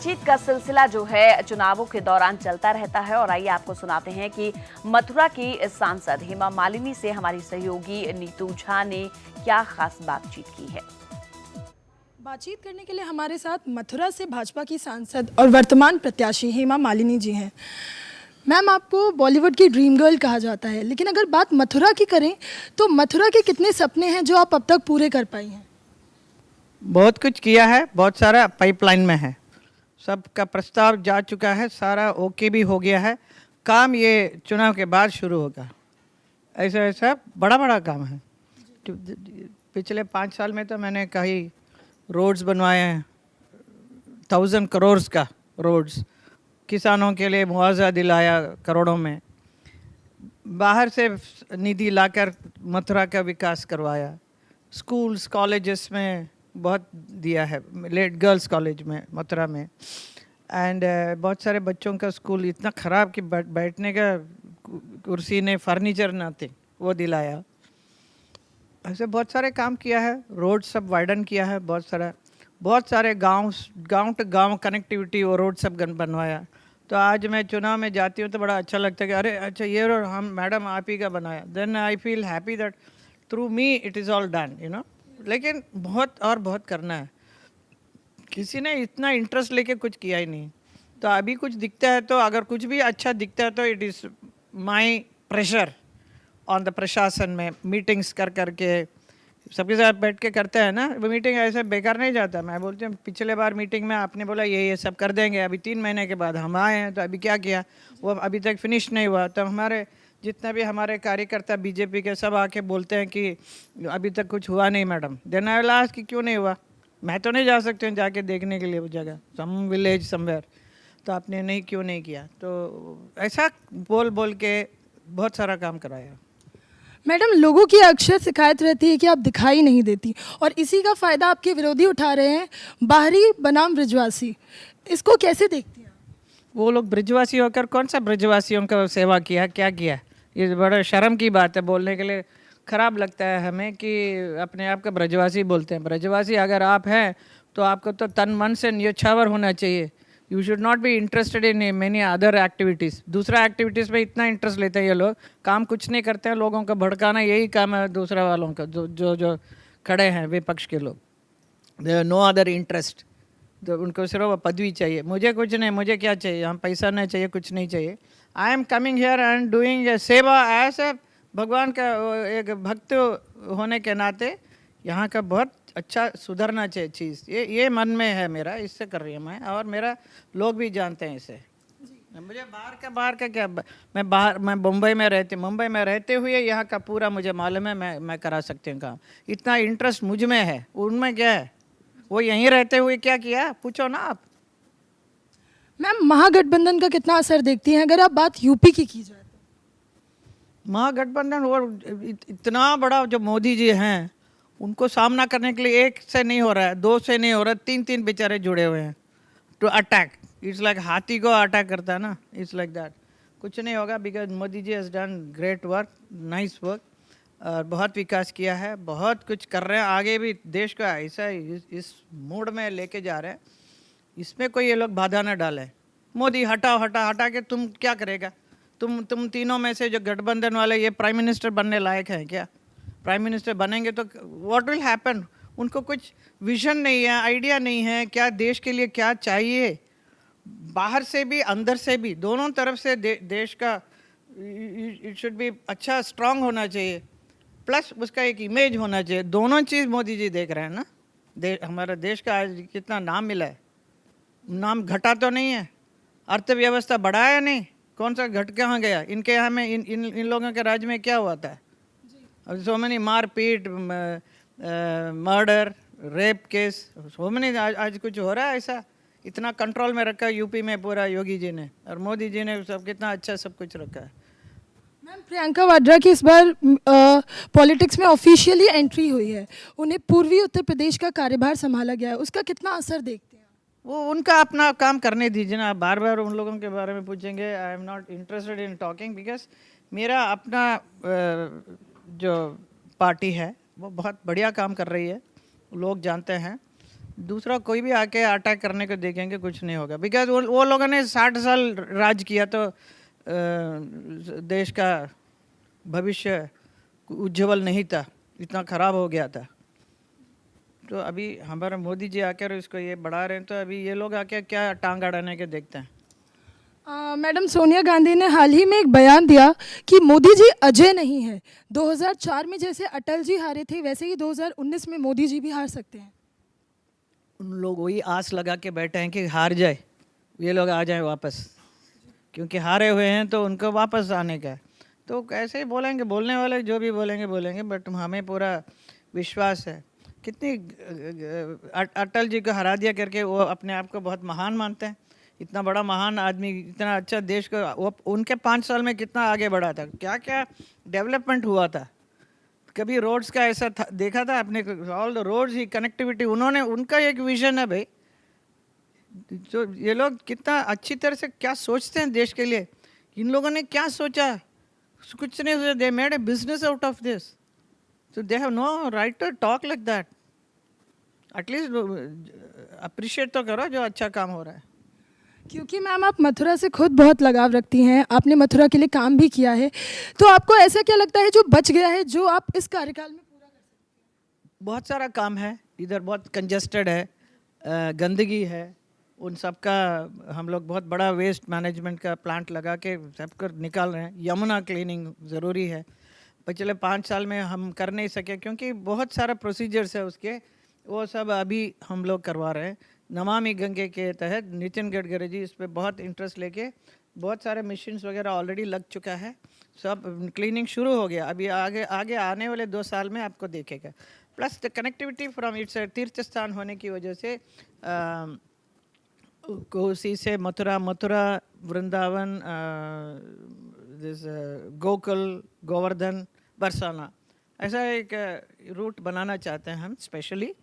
बातचीत का सिलसिला जो है चुनावों के दौरान चलता रहता है और आइए आपको सुनाते हैं कि मथुरा की सांसद हेमा मालिनी से हमारी सहयोगी नीतू झा ने क्या खास बातचीत की है। बातचीत करने के लिए हमारे साथ मथुरा से भाजपा की सांसद और वर्तमान प्रत्याशी हेमा मालिनी जी हैं। मैम, आपको बॉलीवुड की ड्रीम गर्ल कहा जाता है, लेकिन अगर बात मथुरा की करें तो मथुरा के कितने सपने हैं जो आप अब तक पूरे कर पाई हैं? बहुत कुछ किया है, बहुत सारा पाइपलाइन में है, सबका प्रस्ताव जा चुका है, सारा ओके भी हो गया है। काम ये चुनाव के बाद शुरू होगा। ऐसा ऐसा बड़ा बड़ा काम है। पिछले 5 साल में तो मैंने कई रोड्स बनवाए हैं, 1000 करोड़ का रोड्स, किसानों के लिए मुआवजा दिलाया करोड़ों में, बाहर से निधि लाकर मथुरा का विकास करवाया, स्कूल्स कॉलेजेस में बहुत दिया है, लेट गर्ल्स कॉलेज में मथुरा में, एंड बहुत सारे बच्चों का स्कूल इतना ख़राब कि बैठने का कुर्सी ने फर्नीचर ना थे, वो दिलाया। ऐसे बहुत सारे काम किया है, रोड सब वाइडन किया है, बहुत सारे गांव टू गांव कनेक्टिविटी वो रोड सब बनवाया। तो आज मैं चुनाव में जाती हूँ तो बड़ा अच्छा लगता है कि अरे अच्छा ये रोड हम मैडम आप ही का बनाया। Then I feel happy that through me it is all done, you know. लेकिन बहुत करना है। किसी ने इतना इंटरेस्ट लेके कुछ किया ही नहीं। तो अभी कुछ दिखता है, तो अगर कुछ भी अच्छा दिखता है तो it is my pressure on the प्रशासन में मीटिंग्स करके सबके साथ बैठ के करते हैं ना, वो मीटिंग ऐसे बेकार नहीं जाता। मैं बोलती हूँ पिछले बार मीटिंग में आपने बोला ये सब कर देंगे, अभी 3 महीने के बाद हम आए हैं तो अभी क्या किया वो अभी तक फिनिश नहीं हुआ। तो हमारे जितने भी हमारे कार्यकर्ता बीजेपी के सब आके बोलते हैं कि अभी तक कुछ हुआ नहीं madam. Then I will ask कि क्यों नहीं हुआ, मैं तो नहीं जा सकती हूँ जाके देखने के लिए वो जगह, सम विलेज समवेयर, तो आपने नहीं क्यों नहीं किया। तो ऐसा बोल के बहुत सारा काम कराया। मैडम, लोगों की अक्सर शिकायत रहती है कि आप दिखाई नहीं देती और इसी का फ़ायदा आपके विरोधी उठा रहे हैं, बाहरी बनाम ब्रिजवासी। इसको कैसे देखती हैं? वो लोग ब्रिजवासी होकर कौन सा ब्रिजवासियों का सेवा किया, क्या किया? ये बड़ा शर्म की बात है बोलने के लिए। ख़राब लगता है हमें कि अपने आप को ब्रजवासी बोलते हैं। ब्रजवासी अगर आप हैं तो आपको तो तन मन से न्योछावर होना चाहिए। You should not be interested in many other activities. दूसरा एक्टिविटीज़ में इतना इंटरेस्ट लेते हैं ये लोग, काम कुछ नहीं करते हैं, लोगों को भड़काना यही काम है दूसरा वालों का, जो खड़े हैं विपक्ष के लोग। देयर नो अदर इंटरेस्ट, तो उनको सिर्फ पदवी चाहिए। मुझे कुछ नहीं, मुझे क्या चाहिए, हम पैसा नहीं चाहिए, कुछ नहीं चाहिए। I am coming here and doing a सेवा एज ए भगवान का एक भक्त होने के नाते यहाँ का बहुत अच्छा सुधरना चाहिए चीज़, ये मन में है मेरा, इससे कर रही हूँ मैं, और मेरा लोग भी जानते हैं इसे। मुझे बाहर का क्या, मैं मुंबई में रहते हुए यहाँ का पूरा मुझे मालूम है, मैं करा सकती हूँ काम। इतना इंटरेस्ट मुझ में है, उनमें क्या है? वो यहीं रहते हुए क्या किया, पूछो ना आप। मैम, महागठबंधन का कितना असर देखती हैं अगर आप बात यूपी की जाए तो? महागठबंधन और इतना बड़ा जो मोदी जी हैं उनको सामना करने के लिए 1 से नहीं हो रहा है, 2 से नहीं हो रहा है, 3 बेचारे जुड़े हुए हैं टू अटैक। इट्स लाइक हाथी को अटैक करता है ना, इट्स लाइक दैट। कुछ नहीं होगा because Modi ji has done great work, nice work, और बहुत विकास किया है, बहुत कुछ कर रहे हैं। आगे भी देश को ऐसा इस मूड में लेके जा रहे हैं, इसमें कोई ये लोग बाधा ना डालें। मोदी हटा के तुम क्या करेगा? तुम तीनों में से जो गठबंधन वाले ये प्राइम मिनिस्टर बनने लायक हैं क्या? प्राइम मिनिस्टर बनेंगे तो व्हाट विल हैपन? उनको कुछ विजन नहीं है, आइडिया नहीं है क्या देश के लिए क्या चाहिए। बाहर से भी अंदर से भी दोनों तरफ से देश का इट शुड बी अच्छा स्ट्रांग होना चाहिए, प्लस उसका एक इमेज होना चाहिए। दोनों चीज़ मोदी जी देख रहे हैं ना। हमारा देश का आज कितना नाम मिला है, नाम घटा तो नहीं है, अर्थव्यवस्था बढ़ा है नहीं, कौन सा घट कहाँ गया? इनके यहाँ में इन लोगों के राज्य में क्या हुआ था? सो मैनी मारपीट, murder, rape case, so many. आज कुछ हो रहा है ऐसा? इतना कंट्रोल में रखा है यूपी में पूरा योगी जी ने, और मोदी जी ने सब कितना अच्छा सब कुछ रखा है। मैम, प्रियंका वाड्रा की इस बार पॉलिटिक्स में ऑफिशियली एंट्री हुई है, उन्हें पूर्वी उत्तर प्रदेश का कार्यभार संभाला गया है, उसका कितना असर देखते हैं? वो उनका अपना काम करने दीजिए ना, बार बार उन लोगों के बारे में पूछेंगे। I am not interested in talking because मेरा अपना जो पार्टी है वो बहुत बढ़िया काम कर रही है, लोग जानते हैं। दूसरा कोई भी आके अटैक करने को देखेंगे कुछ नहीं होगा, बिकॉज वो लोगों ने 60 साल राज किया तो देश का भविष्य उज्जवल नहीं था, इतना खराब हो गया था। तो अभी हमारे मोदी जी आकर इसको ये बढ़ा रहे हैं, तो अभी ये लोग आके क्या टांग अड़ाने के देखते हैं। मैडम सोनिया गांधी ने हाल ही में एक बयान दिया कि मोदी जी अजय नहीं है। 2004 में जैसे अटल जी हारे थे वैसे ही 2019 में मोदी जी भी हार सकते हैं। उन लोग वही आस लगा के बैठे हैं कि हार जाए, ये लोग आ जाएं वापस, क्योंकि हारे हुए हैं तो उनको वापस आने का है। तो ऐसे ही बोलेंगे, बोलने वाले जो भी बोलेंगे बोलेंगे, बट हमें पूरा विश्वास है। कितनी अटल जी को हरा दिया करके वो अपने आप को बहुत महान मानते हैं। इतना बड़ा महान आदमी, इतना अच्छा देश को, वो उनके 5 साल में कितना आगे बढ़ा था, क्या क्या डेवलपमेंट हुआ था। कभी रोड्स का ऐसा देखा था आपने? ऑल द रोड्स ही कनेक्टिविटी, उन्होंने, उनका एक विजन है भाई। जो ये लोग कितना अच्छी तरह से क्या सोचते हैं देश के लिए, इन लोगों ने क्या सोचा? कुछ नहीं सोचा, they made a business out of this, so they have no right to talk like that. At least appreciate तो करो जो अच्छा काम हो रहा है। क्योंकि मैम आप मथुरा से खुद बहुत लगाव रखती हैं, आपने मथुरा के लिए काम भी किया है, तो आपको ऐसा क्या लगता है जो बच गया है जो आप इस कार्यकाल में पूरा कर सकते हैं? बहुत सारा काम है इधर, बहुत कंजस्टेड है, गंदगी है, उन सब का हम लोग बहुत बड़ा वेस्ट मैनेजमेंट का प्लांट लगा के सबको निकाल रहे हैं। यमुना क्लीनिंग ज़रूरी है, पिछले 5 साल में हम कर नहीं सके क्योंकि बहुत सारा प्रोसीजर्स है उसके, वो सब अभी हम लोग करवा रहे हैं। नमामि गंगे के तहत नितिन गडकरी जी इस पर बहुत इंटरेस्ट लेके बहुत सारे मशीन्स वगैरह ऑलरेडी लग चुका है, सब क्लीनिंग शुरू हो गया। अभी आगे आगे आने वाले 2 साल में आपको देखेगा। Plus the connectivity from its तीर्थ स्थान होने की वजह से कोसी से मथुरा, मथुरा वृंदावन, दिस गोकुल, गोवर्धन, बरसाना, ऐसा एक रूट बनाना चाहते हैं हम specially,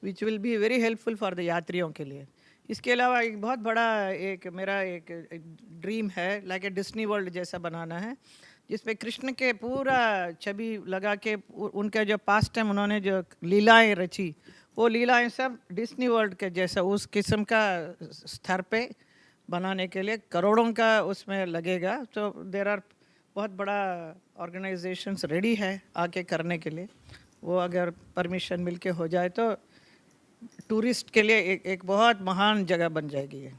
which will be very helpful for the यात्रियों के लिए। इसके अलावा एक बहुत बड़ा एक मेरा एक ड्रीम है, लाइक ए डिस्नी वर्ल्ड जैसा बनाना है, जिसमें कृष्ण के पूरा छवि लगा के उनका जो पास्ट टाइम उन्होंने जो लीलाएं रची, वो लीलाएं सब डिस्नी वर्ल्ड के जैसा उस किस्म का स्तर पे बनाने के लिए करोड़ों का उसमें लगेगा। तो देर आर बहुत बड़ा ऑर्गेनाइजेशंस रेडी है आके करने के लिए। वो अगर परमिशन मिलके हो जाए तो टूरिस्ट के लिए एक बहुत महान जगह बन जाएगी ये।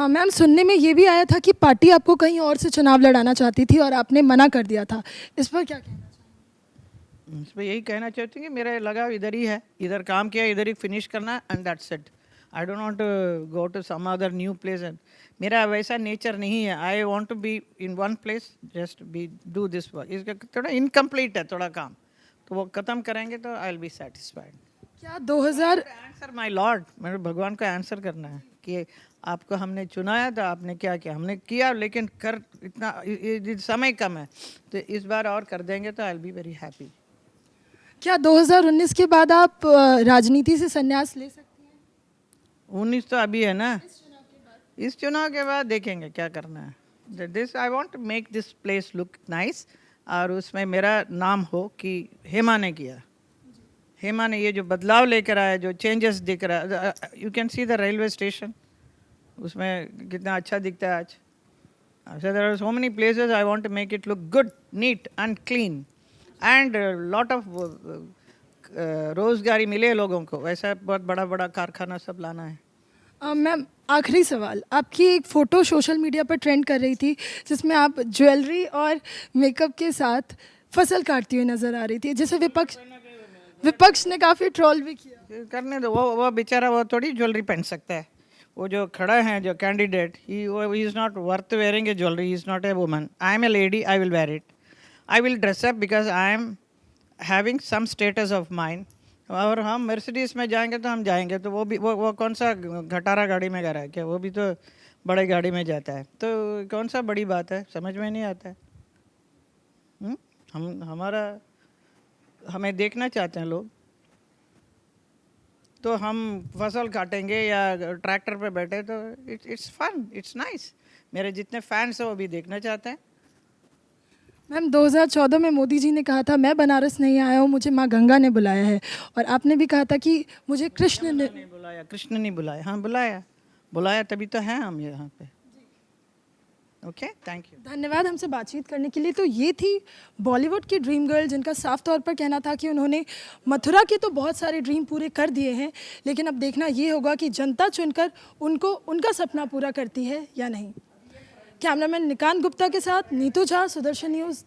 मैम सुनने में ये भी आया था कि पार्टी आपको कहीं और से चुनाव लड़ाना चाहती थी और आपने मना कर दिया था, इस पर क्या कहना चाहिए? इस पर यही कहना चाहती हूँ कि मेरा लगाव इधर ही है, इधर काम किया, इधर ही फिनिश करना, and that's it. I don't want to go to some other new place, and मेरा वैसा नेचर नहीं है। I want to be in one place, just be do this work. इसका थोड़ा इनकम्प्लीट है थोड़ा काम, तो वो ख़त्म करेंगे तो आई विल बी सेटिस्फाइड। क्या 2000 आंसर माय लॉर्ड, मेरे भगवान को आंसर करना है कि आपको हमने चुनाया था, आपने क्या किया? हमने किया, लेकिन कर इतना समय कम है, तो इस बार और कर देंगे तो I will be very happy. क्या 2019 के बाद आप राजनीति से संन्यास ले सकती हैं? 19 तो अभी है ना, इस चुनाव के बाद देखेंगे क्या करना है। This I want to make this place look nice, और उसमें मेरा नाम हो कि हेमा ने किया। हेमा ने ये जो बदलाव लेकर आया, जो चेंजेस दिख रहा है, you can see the railway station, उसमें कितना अच्छा दिखता है आज। So there are so many places I want to make it look good, neat and clean, and lot of रोजगारी मिले लोगों को, वैसा बहुत बड़ा बड़ा कारखाना सब लाना है। मैम आखिरी सवाल, आपकी एक फ़ोटो सोशल मीडिया पर ट्रेंड कर रही थी जिसमें आप ज्वेलरी और मेकअप के साथ फसल काटती हुई नज़र आ रही थी, जिसे विपक्ष ने काफ़ी ट्रोल भी किया। करने दो, वो बेचारा वो थोड़ी ज्वेलरी पहन सकता है। वो जो खड़ा है जो candidate, he is not worth wearing a jewellery, he is not a woman. I am a lady, I will wear it, I will dress up because I am having some status of mind. और हम Mercedes में जाएंगे तो हम जाएंगे, तो वो भी वो कौन सा घटारा गाड़ी में करा है क्या? वो भी तो बड़े गाड़ी में जाता है, तो कौन सा बड़ी बात है? समझ में नहीं आता है। हमें देखना चाहते हैं लोग, तो हम फसल काटेंगे या ट्रैक्टर पे बैठे तो इट्स फन, इट्स नाइस। मेरे जितने फैंस हैं वो भी देखना चाहते हैं। मैम 2014 में मोदी जी ने कहा था मैं बनारस नहीं आया हूँ, मुझे माँ गंगा ने बुलाया है। और आपने भी कहा था कि मुझे कृष्ण ने। नहीं बुलाया, कृष्ण नहीं बुलाया, हाँ बुलाया, बुलाया तभी तो हैं हम यहाँ पे। Okay, thank you. धन्यवाद हमसे बातचीत करने के लिए। तो ये थी बॉलीवुड की ड्रीम गर्ल, जिनका साफ तौर पर कहना था कि उन्होंने मथुरा के तो बहुत सारे ड्रीम पूरे कर दिए हैं, लेकिन अब देखना ये होगा कि जनता चुनकर उनको उनका सपना पूरा करती है या नहीं। कैमरामैन निकांत गुप्ता के साथ नीतू झा, सुदर्शन न्यूज़।